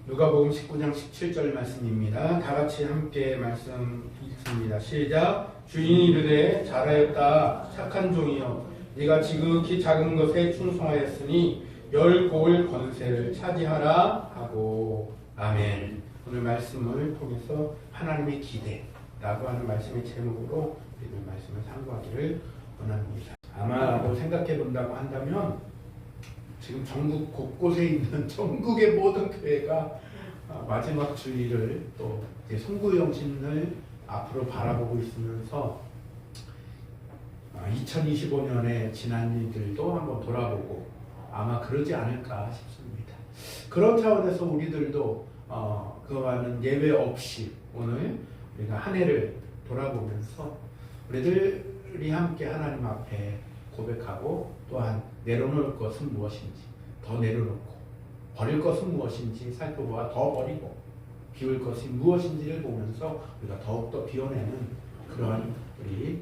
누가복음 19장 17절 말씀입니다. 다 같이 함께 말씀 읽습니다. 시작. 주인이 이르되 잘하였다 착한 종이여 네가 지극히 작은 것에 충성하였으니 열 고을 권세를 차지하라 하고. 아멘. 오늘 말씀을 통해서 하나님의 기대라고 하는 말씀의 제목으로 오늘 말씀을 상고하기를 원합니다. 아마 생각해 본다고 한다면 지금 전국 곳곳에 있는 전국의 모든 교회가 마지막 주일을 또 송구영신을 앞으로 바라보고 있으면서 2025년에 지난 일들도 한번 돌아보고 아마 그러지 않을까 싶습니다. 그런 차원에서 우리들도 그와는 예외 없이 오늘 우리가 한 해를 돌아보면서 우리들이 함께 하나님 앞에 고백하고 또한 내려놓을 것은 무엇인지 더 내려놓고 버릴 것은 무엇인지 살펴보아 더 버리고 비울 것이 무엇인지를 보면서 우리가 더욱더 비워내는 그러한 우리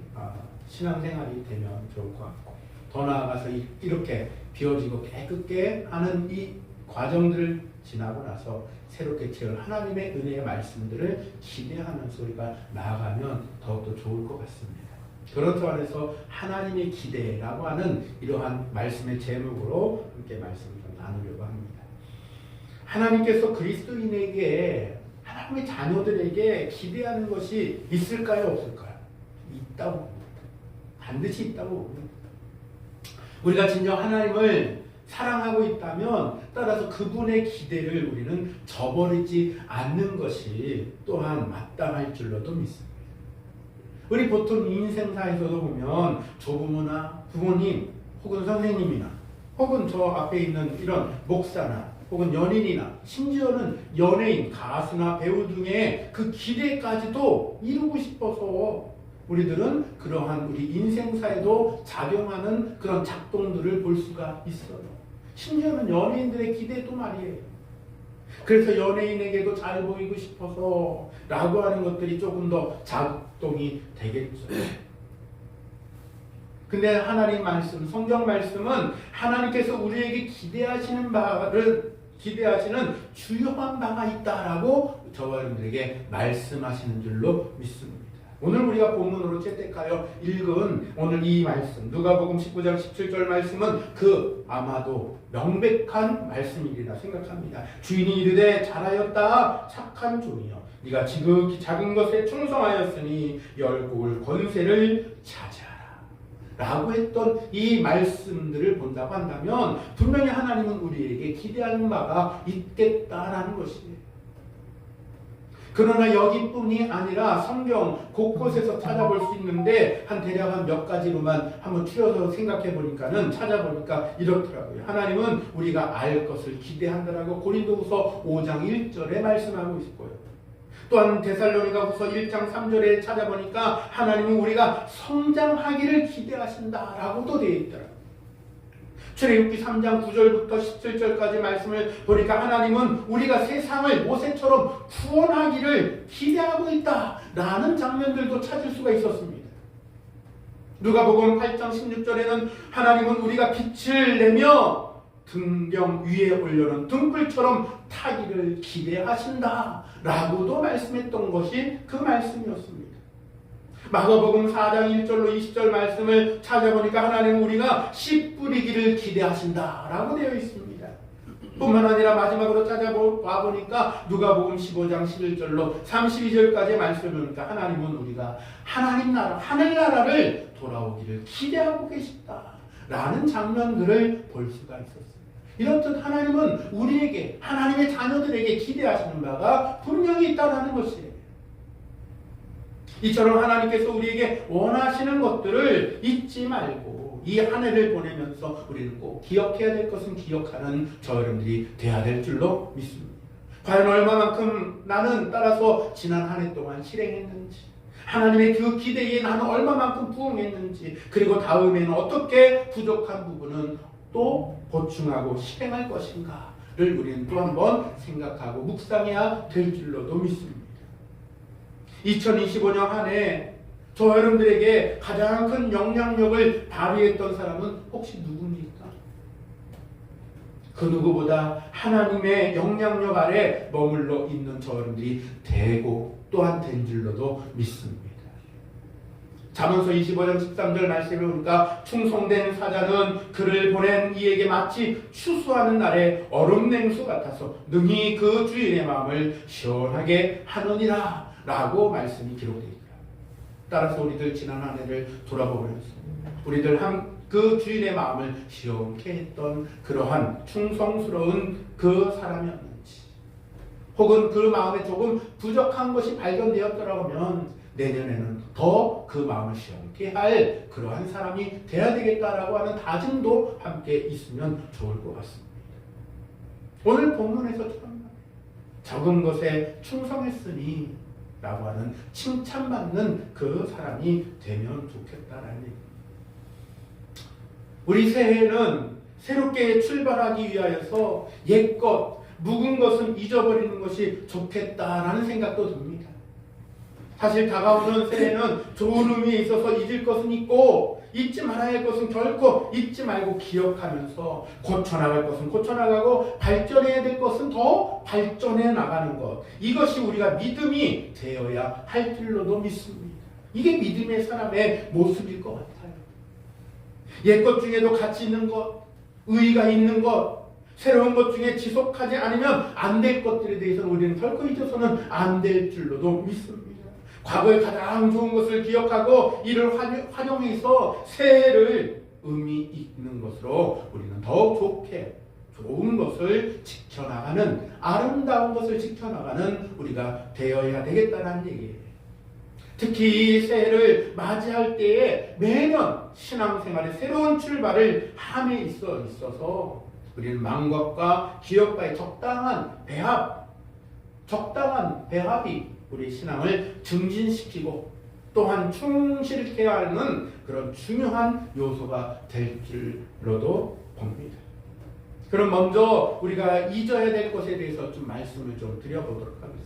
신앙생활이 되면 좋을 것 같고, 더 나아가서 이렇게 비워지고 깨끗게 하는 이 과정들을 지나고 나서 새롭게 채울 하나님의 은혜의 말씀들을 기대하면서 우리가 나아가면 더욱더 좋을 것 같습니다. 그런 차원에서 하나님의 기대라고 하는 이러한 말씀의 제목으로 함께 말씀을 좀 나누려고 합니다. 하나님께서 그리스도인에게, 하나님의 자녀들에게 기대하는 것이 있을까요, 없을까요? 있다고 봅니다. 반드시 있다고 봅니다. 우리가 진정 하나님을 사랑하고 있다면 따라서 그분의 기대를 우리는 저버리지 않는 것이 또한 마땅할 줄로도 믿습니다. 우리 보통 인생사에서도 보면 조부모나 부모님 혹은 선생님이나 혹은 저 앞에 있는 이런 목사나 혹은 연인이나 심지어는 연예인, 가수나 배우 등의 그 기대까지도 이루고 싶어서 우리들은 그러한 우리 인생사에도 작용하는 그런 작동들을 볼 수가 있어요. 심지어는 연예인들의 기대도 말이에요. 그래서 연예인에게도 잘 보이고 싶어서 라고 하는 것들이 조금 더 작동이 되겠죠. 근데 하나님 말씀, 성경 말씀은 하나님께서 우리에게 기대하시는 주요한 바가 있다라고 저와 여러분들에게 말씀하시는 줄로 믿습니다. 오늘 우리가 본문으로 채택하여 읽은 오늘 이 말씀, 누가복음 19장 17절 말씀은 아마도 명백한 말씀이리라 생각합니다. 주인이 이르되 잘하였다 착한 종이여 네가 지극히 작은 것에 충성하였으니 열 고을 권세를 차지하라 라고 했던 이 말씀들을 본다고 한다면 분명히 하나님은 우리에게 기대하는 바가 있겠다라는 것이에요. 그러나 여기뿐이 아니라 성경 곳곳에서 찾아볼 수 있는데 대략 한 몇 가지로만 한번 추려서 생각해 보니까는 찾아보니까 이렇더라고요. 하나님은 우리가 알 것을 기대한다라고 고린도후서 5장 1절에 말씀하고 있고요. 또한 데살로니가후서 1장 3절에 찾아보니까 하나님은 우리가 성장하기를 기대하신다라고도 되어 있더라고요. 출애굽기 3장 9절부터 17절까지 말씀을 보니까 하나님은 우리가 세상을 모세처럼 구원하기를 기대하고 있다라는 장면들도 찾을 수가 있었습니다. 누가복음 8장 16절에는 하나님은 우리가 빛을 내며 등경 위에 올려놓은 등불처럼 타기를 기대하신다라고도 말씀했던 것이 그 말씀이었습니다. 마가복음 4장 1절로 20절 말씀을 찾아보니까 하나님은 우리가 씨 뿌리기를 기대하신다라고 되어 있습니다. 뿐만 아니라 마지막으로 찾아봐 보니까 누가복음 15장 11절로 32절까지 말씀을 보니까 하나님은 우리가 하나님 나라, 하늘나라를 돌아오기를 기대하고 계시다라는 장면들을 볼 수가 있었습니다. 이렇듯 하나님은 우리에게, 하나님의 자녀들에게 기대하시는 바가 분명히 있다는 것이에요. 이처럼 하나님께서 우리에게 원하시는 것들을 잊지 말고 이 한 해를 보내면서 우리는 꼭 기억해야 될 것은 기억하는 저 여러분들이 돼야 될 줄로 믿습니다. 과연 얼마만큼 나는 따라서 지난 한 해 동안 실행했는지, 하나님의 그 기대에 나는 얼마만큼 부응했는지, 그리고 다음에는 어떻게 부족한 부분은 또 보충하고 실행할 것인가를 우리는 또 한번 생각하고 묵상해야 될 줄로도 믿습니다. 2025년 한 해 저 여러분들에게 가장 큰 영향력을 발휘했던 사람은 혹시 누굽니까? 그 누구보다 하나님의 영향력 아래 머물러 있는 저들이 되고 또한 된 줄로도 믿습니다. 잠언서 25장 13절 말씀을 보니까 충성된 사자는 그를 보낸 이에게 마치 추수하는 날에 얼음 냉수 같아서 능히 그 주인의 마음을 시원하게 하느니라 라고 말씀이 기록되어 있다. 따라서 우리들 지난 한 해를 돌아보면서 우리들 그 주인의 마음을 시원케 했던 그러한 충성스러운 그 사람이었는지, 혹은 그 마음에 조금 부족한 것이 발견되었더라고 하면 내년에는 더 그 마음을 시원케 할 그러한 사람이 돼야 되겠다라고 하는 다짐도 함께 있으면 좋을 것 같습니다. 오늘 본문에서처럼 적은 것에 충성했으니 라고 하는 칭찬받는 그 사람이 되면 좋겠다라는 얘기입니다. 우리 새해는 새롭게 출발하기 위하여서 옛것, 묵은 것은 잊어버리는 것이 좋겠다라는 생각도 듭니다. 사실 다가오는 새해는 좋은 의미에 있어서 잊을 것은 잊고 잊지 말아야 할 것은 결코 잊지 말고 기억하면서 고쳐나갈 것은 고쳐나가고 발전해야 될 것은 더 발전해 나가는 것, 이것이 우리가 믿음이 되어야 할 줄로도 믿습니다. 이게 믿음의 사람의 모습일 것 같아요. 옛것 중에도 가치 있는 것, 의의가 있는 것, 새로운 것 중에 지속하지 않으면 안 될 것들에 대해서는 우리는 결코 잊어서는 안 될 줄로도 믿습니다. 과거의 가장 좋은 것을 기억하고 이를 활용해서 새해를 의미 있는 것으로 우리는 더욱 좋게 좋은 것을 지켜나가는, 아름다운 것을 지켜나가는 우리가 되어야 되겠다는 얘기예요. 특히 이 새해를 맞이할 때에 매년 신앙생활의 새로운 출발을 함에 있어서 우리는 마음과 기억과의 적당한 배합이 우리 신앙을 증진시키고 또한 충실케 하는 그런 중요한 요소가 될 줄로도 봅니다. 그럼 먼저 우리가 잊어야 될 것에 대해서 좀 말씀을 좀 드려보도록 하겠습니다.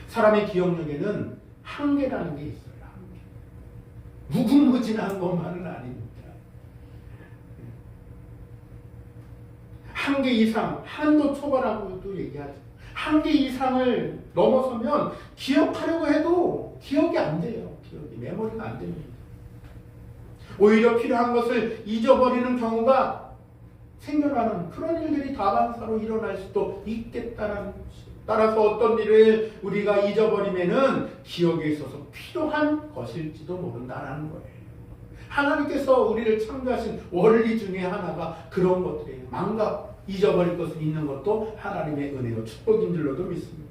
사람의 기억력에는 한계라는 게 있어요. 한계. 무궁무진한 것만은 아닙니다. 한계 이상, 한도 초과라고도 얘기하죠. 한계 이상을 넘어서면 기억하려고 해도 기억이 안 돼요. 메모리가 안 됩니다. 오히려 필요한 것을 잊어버리는 경우가 생겨나는 그런 일들이 다반사로 일어날 수도 있겠다는 것이죠. 따라서 어떤 일을 우리가 잊어버리면은 기억에 있어서 필요한 것일지도 모른다는 거예요. 하나님께서 우리를 창조하신 원리 중에 하나가 그런 것들이에요. 잊어버릴 것은 있는 것도 하나님의 은혜요 축복인 줄로도 믿습니다.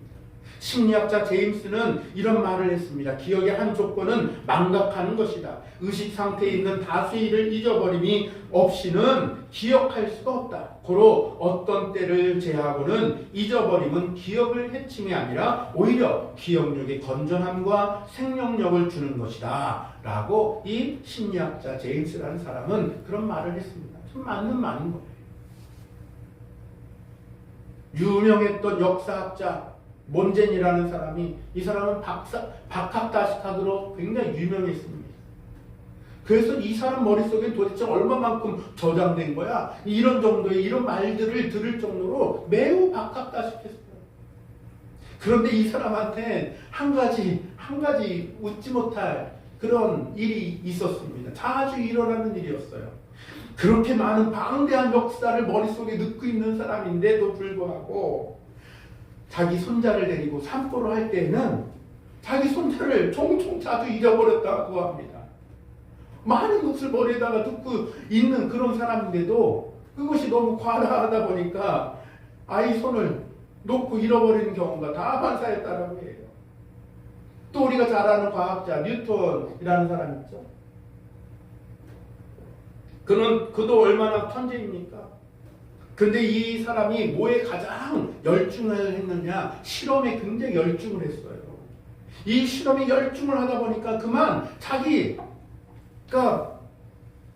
심리학자 제임스는 이런 말을 했습니다. 기억의 한 조건은 망각하는 것이다. 의식 상태에 있는 다수의 일을 잊어버림이 없이는 기억할 수가 없다. 고로 어떤 때를 제하고는 잊어버림은 기억을 해침이 아니라 오히려 기억력의 건전함과 생명력을 주는 것이다 라고 이 심리학자 제임스라는 사람은 그런 말을 했습니다. 참 맞는 말인 거예요. 유명했던 역사학자 몬젠이라는 사람이, 이 사람은 박학다식학으로 굉장히 유명했습니다. 그래서 이 사람 머릿속에 도대체 얼마만큼 저장된 거야? 이런 정도의 이런 말들을 들을 정도로 매우 박학다식했어요. 그런데 이 사람한테 한 가지 웃지 못할 그런 일이 있었습니다. 자주 일어나는 일이었어요. 그렇게 많은 방대한 역사를 머릿속에 넣고 있는 사람인데도 불구하고 자기 손자를 데리고 산보를 할 때는 자기 손자를 종종 자주 잊어버렸다고 합니다. 많은 것을 머리에다가 듣고 있는 그런 사람인데도 그것이 너무 과다하다 보니까 아이 손을 놓고 잃어버리는 경우가 다반사였다라고 해요. 또 우리가 잘 아는 과학자 뉴턴이라는 사람 있죠. 그도 얼마나 천재입니까? 근데 이 사람이 뭐에 가장 열중을 했느냐? 실험에 굉장히 열중을 했어요. 이 실험에 열중을 하다 보니까 그만 자기가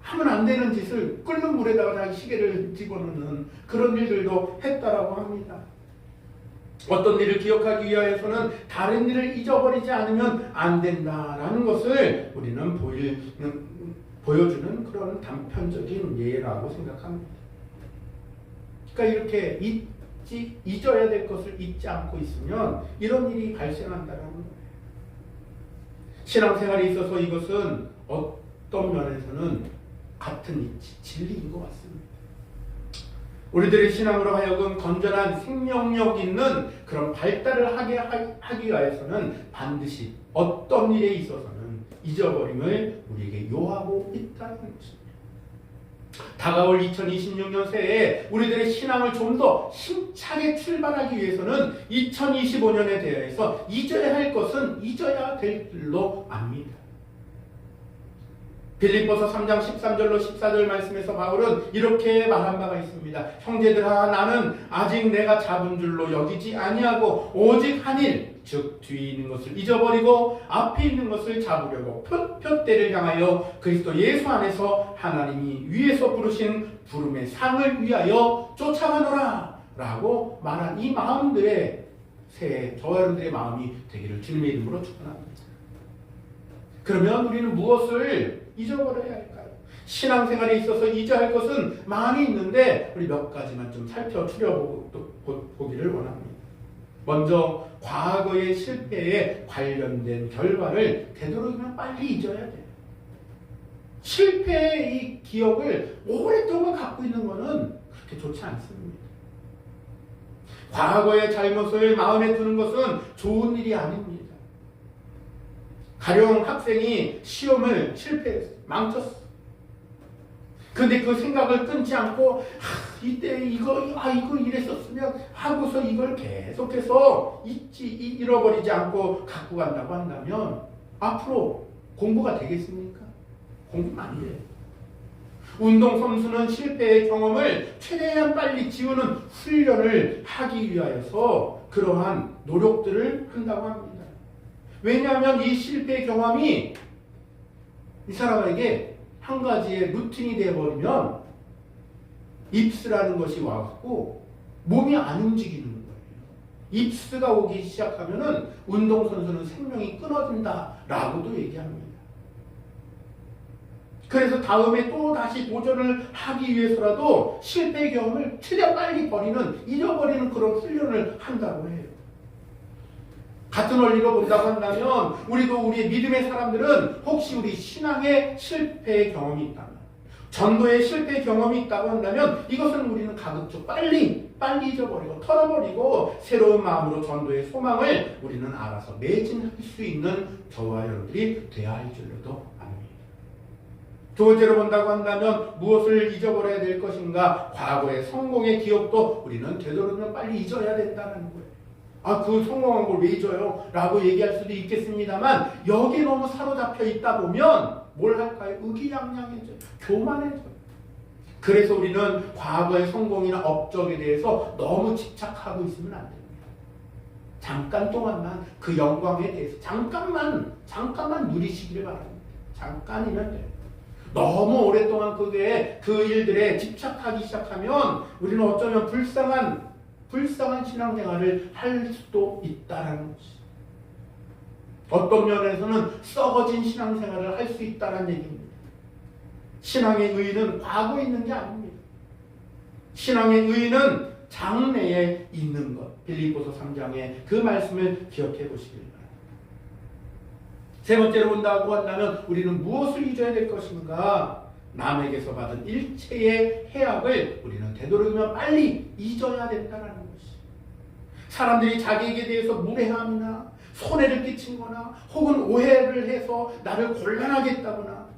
하면 안 되는 짓을 끓는 물에다가 자기 시계를 집어넣는 그런 일들도 했다라고 합니다. 어떤 일을 기억하기 위해서는 다른 일을 잊어버리지 않으면 안 된다라는 것을 우리는 보여주는 그런 단편적인 예라고 생각합니다. 그러니까 이렇게 잊어야 될 것을 잊지 않고 있으면 이런 일이 발생한다는 거예요. 신앙생활에 있어서 이것은 어떤 면에서는 같은 진리인 것 같습니다. 우리들의 신앙으로 하여금 건전한 생명력 있는 그런 발달을 하기 위해서는 반드시 어떤 일에 있어서는 잊어버림을 우리에게 요하고 있다는 것입니다. 다가올 2026년 새해 우리들의 신앙을 좀 더 힘차게 출발하기 위해서는 2025년에 대해서 잊어야 할 것은 잊어야 될 줄로 압니다. 빌립보서 3장 13절로 14절 말씀에서 바울은 이렇게 말한 바가 있습니다. 형제들아, 나는 아직 내가 잡은 줄로 여기지 아니하고 오직 한 일, 즉 뒤에 있는 것을 잊어버리고 앞에 있는 것을 잡으려고 표대를 향하여 그리스도 예수 안에서 하나님이 위에서 부르신 부름의 상을 위하여 쫓아가노라 라고 말한 이 마음들의 새해 저와 여러분들의 마음이 되기를 주님의 이름으로 축원합니다. 그러면 우리는 무엇을 잊어버려야 할까요? 신앙생활에 있어서 잊어야 할 것은 많이 있는데 우리 몇 가지만 좀 살펴보기를 원합니다. 먼저 과거의 실패에 관련된 결과를 되도록이면 빨리 잊어야 돼요. 실패의 이 기억을 오랫동안 갖고 있는 것은 그렇게 좋지 않습니다. 과거의 잘못을 마음에 두는 것은 좋은 일이 아닙니다. 가령 학생이 시험을 실패했어. 망쳤어. 근데 그 생각을 끊지 않고 이때 이거 이랬었으면 하고서 이걸 계속해서 잃어버리지 않고 갖고 간다고 한다면 앞으로 공부가 되겠습니까? 공부 안 돼요. 운동선수는 실패의 경험을 최대한 빨리 지우는 훈련을 하기 위하여서 그러한 노력들을 한다고 합니다. 왜냐하면 이 실패의 경험이 이 사람에게 한 가지의 루틴이 되어버리면 입스라는 것이 와갖고 몸이 안 움직이는 거예요. 입스가 오기 시작하면은 운동선수는 생명이 끊어진다라고도 얘기합니다. 그래서 다음에 또 다시 도전을 하기 위해서라도 실패의 경험을 최대한 빨리 잊어버리는 그런 훈련을 한다고 해요. 같은 원리로 본다고 한다면 우리도 우리의 믿음의 사람들은 혹시 우리 신앙의 실패의 경험이 있다면, 전도의 실패의 경험이 있다고 한다면 이것은 우리는 가급적 빨리 잊어버리고 털어버리고 새로운 마음으로 전도의 소망을 우리는 알아서 매진할 수 있는 저와 여러분들이 되어야 할 줄로도 압니다. 두 번째로 본다고 한다면 무엇을 잊어버려야 될 것인가? 과거의 성공의 기억도 우리는 되도록이면 빨리 잊어야 된다는 거예요. 그 성공한 걸 왜 잊어요? 라고 얘기할 수도 있겠습니다만 여기에 너무 사로잡혀 있다 보면 뭘 할까요? 의기양양해져요. 교만해져요. 그래서 우리는 과거의 성공이나 업적에 대해서 너무 집착하고 있으면 안 됩니다. 잠깐 동안만 그 영광에 대해서 잠깐만 누리시기를 바랍니다. 잠깐이면 돼요. 너무 오랫동안 그 일들에 집착하기 시작하면 우리는 어쩌면 불쌍한 신앙생활을 할 수도 있다는 것이. 어떤 면에서는 썩어진 신앙생활을 할 수 있다는 얘기입니다. 신앙의 의의는 과거에 있는 게 아닙니다. 신앙의 의의는 장래에 있는 것. 빌립보서 3장의 그 말씀을 기억해 보시길 바랍니다. 세 번째로 본다고 한다면 우리는 무엇을 잊어야 될 것인가? 남에게서 받은 일체의 해악을 우리는 되도록이면 빨리 잊어야 된다는 것이. 사람들이 자기에게 대해서 무례함이나 손해를 끼친 거나 혹은 오해를 해서 나를 곤란하게 했다거나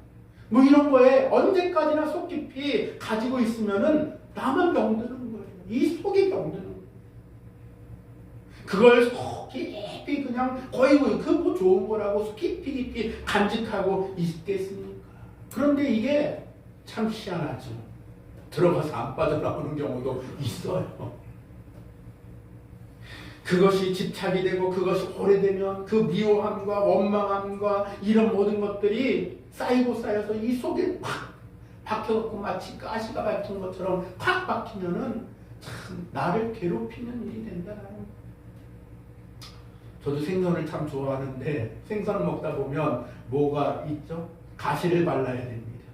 이런 거에 언제까지나 속 깊이 가지고 있으면은 나만 병드는 거예요. 이 속이 병드는 거예요. 그걸 속 깊이 그냥 거의 그 좋은 거라고 속 깊이 간직하고 있겠습니까? 그런데 이게 참 희한하죠. 들어가서 안 빠져나오는 경우도 있어요. 그것이 집착이 되고 그것이 오래되면 그 미워함과 원망함과 이런 모든 것들이 쌓이고 쌓여서 이 속에 팍 박혀갖고 마치 가시가 박힌 것처럼 팍 박히면은 참 나를 괴롭히는 일이 된다는 거예요. 저도 생선을 참 좋아하는데 생선을 먹다 보면 뭐가 있죠? 가시를 발라야 됩니다.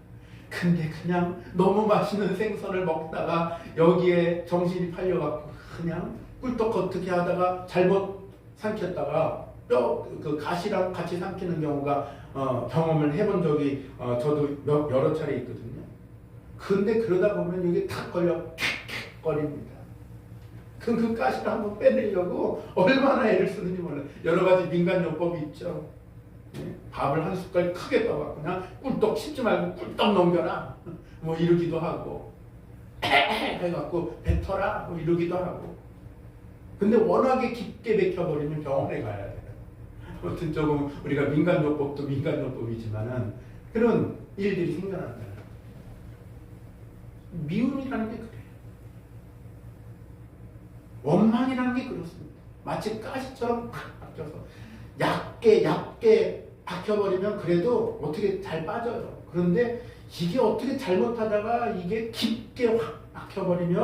근데 그냥 너무 맛있는 생선을 먹다가 여기에 정신이 팔려갖고 그냥 꿀떡 어떻게 하다가 잘못 삼켰다가 그 가시랑 같이 삼키는 경우가 경험을 해본 적이 저도 여러 차례 있거든요. 근데 그러다 보면 이게 탁 걸려 탁탁 거립니다. 그럼 그 가시를 한번 빼내려고 얼마나 애를 쓰는지 몰라요. 여러 가지 민간요법이 있죠. 밥을 한 숟갈 크게 떠가 그냥 꿀떡 씹지 말고 꿀떡 넘겨라 뭐 이러기도 하고 해갖고 뱉어라 뭐 이러기도 하고. 근데 워낙에 깊게 bek혀버리면 병원에 가야 돼요. 아무튼 조금 우리가 민간요법도 민간요법이지만은 그런 일들이 생겨난다. 미움이라는 게 그래요. 원망이라는 게 그렇습니다. 마치 가시처럼 팍 박혀서 얇게 박혀버리면 그래도 어떻게 잘 빠져요. 그런데 이게 어떻게 잘못하다가 이게 깊게 확 박혀버리면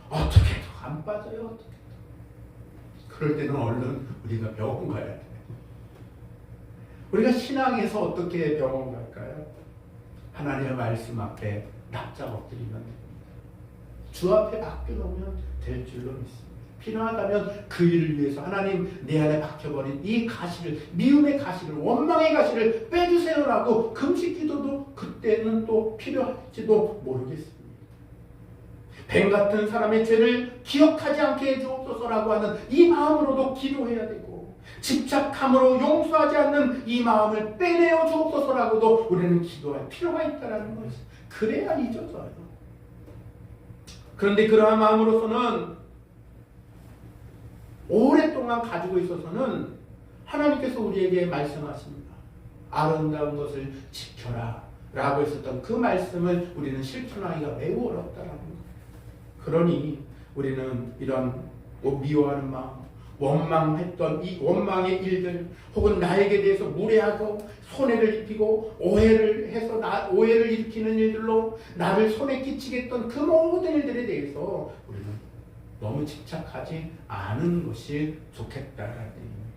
어떻게도 안 빠져요. 어떻게도. 그럴 때는 얼른 우리가 병원 가야 돼요. 우리가 신앙에서 어떻게 병원 갈까요? 하나님의 말씀 앞에 납작 엎드리면 됩니다. 주 앞에 맡겨놓으면 될 줄로 믿습니다. 필요하다면 그 일을 위해서 하나님 내 안에 박혀버린 이 가시를, 미움의 가시를, 원망의 가시를 빼주세요라고 금식 기도도 그때는 또 필요할지도 모르겠습니다. 뱀 같은 사람의 죄를 기억하지 않게 해주옵소서라고 하는 이 마음으로도 기도해야 되고, 집착함으로 용서하지 않는 이 마음을 빼내어 주옵소서라고도 우리는 기도할 필요가 있다는 것이, 그래야 잊어져요. 그런데 그러한 마음으로서는 오랫동안 가지고 있어서는 하나님께서 우리에게 말씀하십니다. 아름다운 것을 지켜라 라고 했었던 그 말씀을 우리는 실천하기가 매우 어렵다라는 거예요. 그러니 우리는 이런 미워하는 마음, 원망했던 이 원망의 일들, 혹은 나에게 대해서 무례하고 손해를 입히고 오해를 해서 오해를 일으키는 일들로 나를 손에 끼치게 했던 그 모든 일들에 대해서 우리는 너무 집착하지 않은 것이 좋겠다라는 얘기입니다.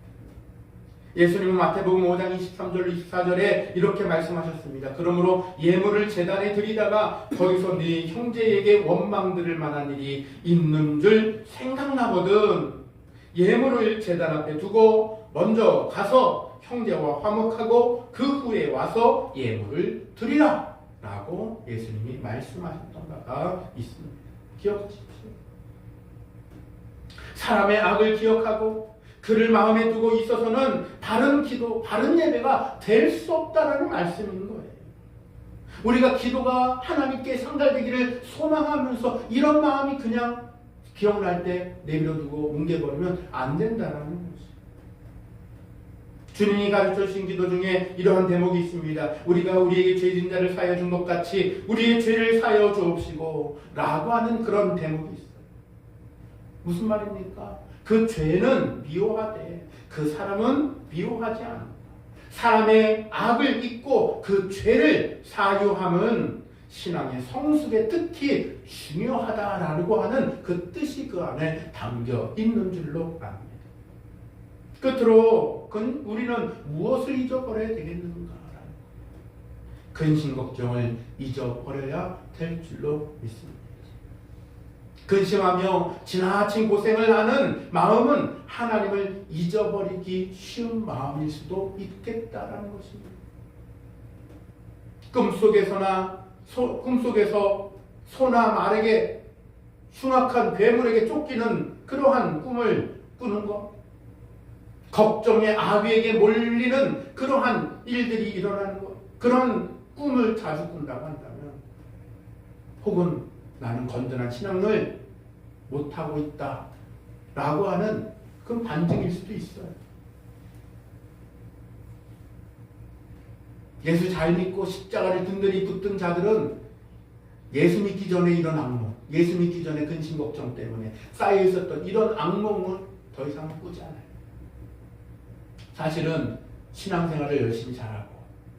예수님은 마태복음 5장 23절 24절에 이렇게 말씀하셨습니다. 그러므로 예물을 제단에 드리다가 거기서 네 형제에게 원망들을 만한 일이 있는 줄 생각나거든 예물을 제단 앞에 두고 먼저 가서 형제와 화목하고 그 후에 와서 예물을 드리라 라고 예수님이 말씀하셨던 바가 있습니다. 기억하십시오. 사람의 악을 기억하고 그를 마음에 두고 있어서는 바른 기도, 바른 예배가 될 수 없다라는 말씀인 거예요. 우리가 기도가 하나님께 상달되기를 소망하면서 이런 마음이 그냥 기억날 때 내버려두고 뭉개버리면 안 된다라는 거죠. 주님이 가르쳐 주신 기도 중에 이러한 대목이 있습니다. 우리가 우리에게 죄진 자를 사하여 준 것 같이 우리의 죄를 사하여 주옵시고 라고 하는 그런 대목이 있어요. 무슨 말입니까? 그 죄는 미워하되 그 사람은 미워하지 않는다. 사람의 악을 잊고 그 죄를 사유함은 신앙의 성숙에 특히 중요하다라고 하는 그 뜻이 그 안에 담겨 있는 줄로 압니다. 끝으로 우리는 무엇을 잊어버려야 되겠는가? 근심 걱정을 잊어버려야 될 줄로 믿습니다. 근심하며 지나친 고생을 하는 마음은 하나님을 잊어버리기 쉬운 마음일 수도 있겠다라는 것입니다. 꿈속에서 소나 말에게 흉악한 괴물에게 쫓기는 그러한 꿈을 꾸는 것, 걱정의 아귀에게 몰리는 그러한 일들이 일어나는 것, 그런 꿈을 자주 꾼다고 한다면, 혹은 나는 건전한 신앙을 못하고 있다 라고 하는 그런 반증일 수도 있어요. 예수 잘 믿고 십자가를 든든히 붙든 자들은 예수 믿기 전에 이런 악몽, 예수 믿기 전에 근심 걱정 때문에 쌓여 있었던 이런 악몽을 더 이상 꾸지 않아요. 사실은 신앙생활을 열심히 잘하고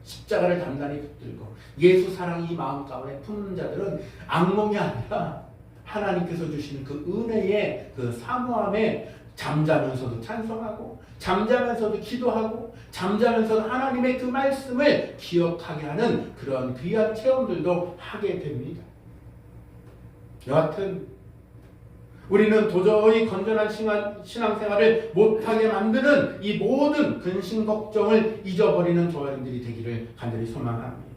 십자가를 단단히 붙들고 예수 사랑 이 마음 가운데 품는 자들은 악몽이 아니라 하나님께서 주시는 그 은혜의 그 사모함의 잠자면서도 찬송하고 잠자면서도 기도하고 잠자면서도 하나님의 그 말씀을 기억하게 하는 그런 귀한 체험들도 하게 됩니다. 여하튼 우리는 도저히 건전한 신앙생활을 못하게 만드는 이 모든 근심 걱정을 잊어버리는 저여러분들이 되기를 간절히 소망합니다.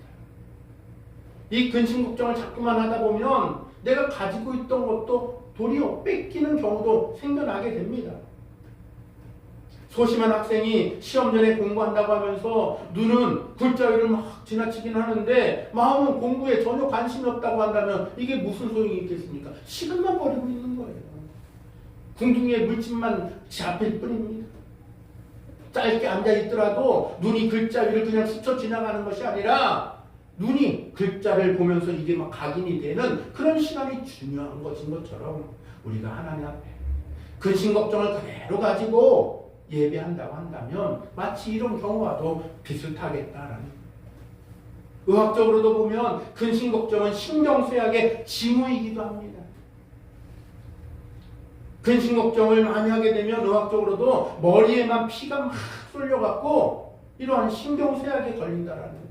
이 근심 걱정을 자꾸만 하다 보면 내가 가지고 있던 것도 도리어 뺏기는 경우도 생겨나게 됩니다. 소심한 학생이 시험 전에 공부한다고 하면서 눈은 글자 위를 막 지나치긴 하는데 마음은 공부에 전혀 관심이 없다고 한다면 이게 무슨 소용이 있겠습니까? 시간만 버리고 있는 거예요. 궁둥이에 물집만 잡힐 뿐입니다. 짧게 앉아있더라도 눈이 글자 위를 그냥 스쳐 지나가는 것이 아니라 눈이 글자를 보면서 이게 막 각인이 되는 그런 시간이 중요한 것인 것처럼 우리가 하나님 앞에 근심 걱정을 그대로 가지고 예배한다고 한다면 마치 이런 경우와도 비슷하겠다라는 거예요. 의학적으로도 보면 근심 걱정은 신경쇠약의 징후이기도 합니다. 근심 걱정을 많이 하게 되면 의학적으로도 머리에만 피가 막 쏠려갖고 이러한 신경쇠약에 걸린다라는 거예요.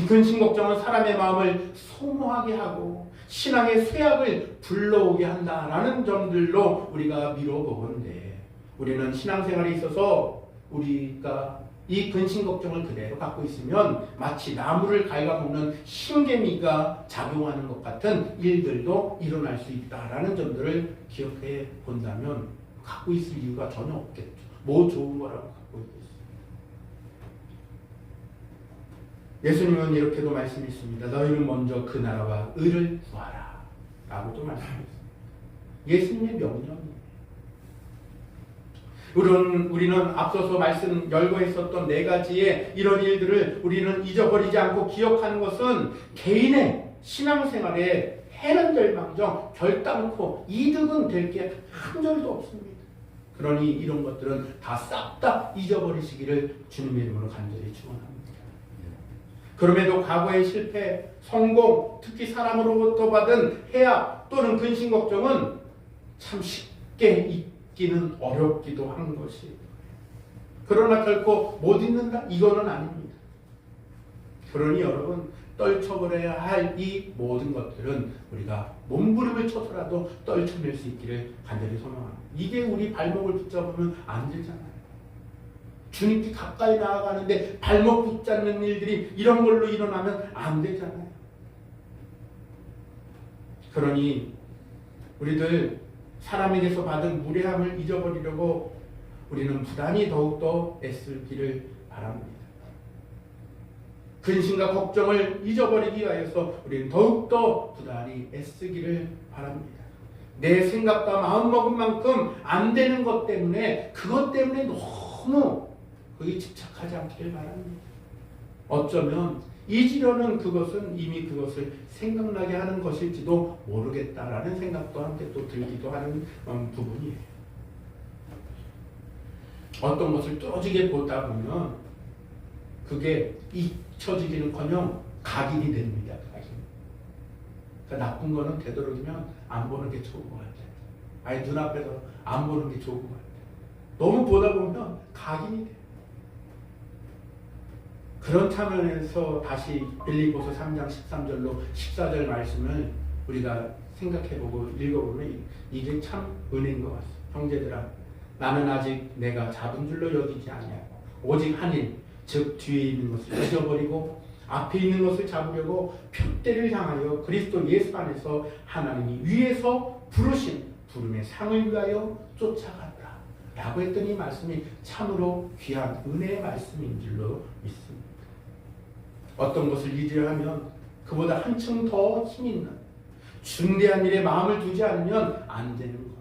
근심 걱정은 사람의 마음을 소모하게 하고 신앙의 쇠약을 불러오게 한다라는 점들로 우리가 미뤄보건데 우리는 신앙생활에 있어서 우리가 이 근심 걱정을 그대로 갖고 있으면 마치 나무를 갉아먹는 신개미가 작용하는 것 같은 일들도 일어날 수 있다라는 점들을 기억해 본다면 갖고 있을 이유가 전혀 없겠죠. 뭐 좋은 거라고 갖고 있겠어요. 예수님은 이렇게도 말씀했습니다. 너희는 먼저 그 나라와 의를 구하라 라고도 말씀했습니다. 예수님의 명령이에요. 우리는 앞서서 말씀 열거했었던 네 가지의 이런 일들을 우리는 잊어버리지 않고 기억하는 것은 개인의 신앙생활에 해는 될 망정 결단코 이득은 될 게 한 절도 없습니다. 그러니 이런 것들은 다 싹 다 잊어버리시기를 주님의 이름으로 간절히 축원합니다. 그럼에도 과거의 실패, 성공, 특히 사람으로부터 받은 해악 또는 근심 걱정은 참 쉽게 잊기는 어렵기도 한 것이 그러나 결코 못 잊는다? 이거는 아닙니다. 그러니 여러분 떨쳐버려야 할 이 모든 것들은 우리가 몸부림을 쳐서라도 떨쳐낼 수 있기를 간절히 소망합니다. 이게 우리 발목을 붙잡으면 안 되잖아요. 주님께 가까이 나아가는데 발목 붙잡는 일들이 이런 걸로 일어나면 안 되잖아요. 그러니 우리들 사람에게서 받은 무례함을 잊어버리려고 우리는 부단히 더욱더 애쓰기를 바랍니다. 근심과 걱정을 잊어버리기 위하여서 우리는 더욱더 부단히 애쓰기를 바랍니다. 내 생각과 마음먹은 만큼 안 되는 것 때문에 그것 때문에 너무 거기 집착하지 않기를 바랍니다. 어쩌면 잊으려는 그것은 이미 그것을 생각나게 하는 것일지도 모르겠다라는 생각도 함께 또 들기도 하는 부분이에요. 어떤 것을 뚫어지게 보다 보면 그게 잊혀지기는커녕 각인이 됩니다. 각인. 그러니까 나쁜 거는 되도록이면 안 보는 게 좋은 것 같아요. 아니 눈앞에서 안 보는 게 좋은 것 같아요. 너무 보다 보면 각인이 돼요. 그런 차원에서 다시 빌립보서 3장 13절로 14절 말씀을 우리가 생각해보고 읽어보면 이게 참 은혜인 것 같습니다. 형제들아 나는 아직 내가 잡은 줄로 여기지 아니하고 오직 한 일 즉 뒤에 있는 것을 잊어버리고 앞에 있는 것을 잡으려고 표대를 향하여 그리스도 예수 안에서 하나님이 위에서 부르신 부름의 상을 위하여 쫓아가더라 라고 했더니 이 말씀이 참으로 귀한 은혜의 말씀인 줄로 믿습니다. 어떤 것을 잊으려 하면 그보다 한층 더 힘 있는 중대한 일에 마음을 두지 않으면 안 되는 것.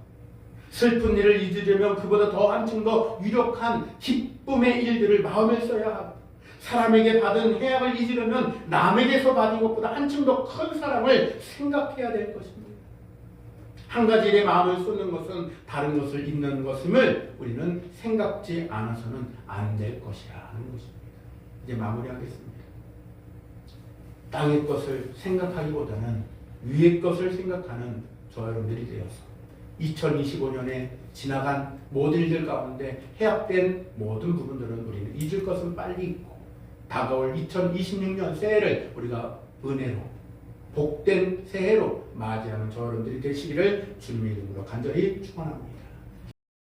슬픈 일을 잊으려면 그보다 더 한층 더 유력한 기쁨의 일들을 마음에 써야 하고 사람에게 받은 해악을 잊으려면 남에게서 받은 것보다 한층 더 큰 사랑을 생각해야 될 것입니다. 한 가지 일에 마음을 쏟는 것은 다른 것을 잊는 것임을 우리는 생각지 않아서는 안 될 것이라는 것입니다. 이제 마무리하겠습니다. 땅의 것을 생각하기보다는 위의 것을 생각하는 저 여러분들이 되어서 2025년에 지나간 모든 일들 가운데 해약된 모든 부분들은 우리는 잊을 것은 빨리 잊고 다가올 2026년 새해를 우리가 은혜로 복된 새해로 맞이하는 저여러분들이 되시기를 주님의 이름으로 간절히 축원합니다.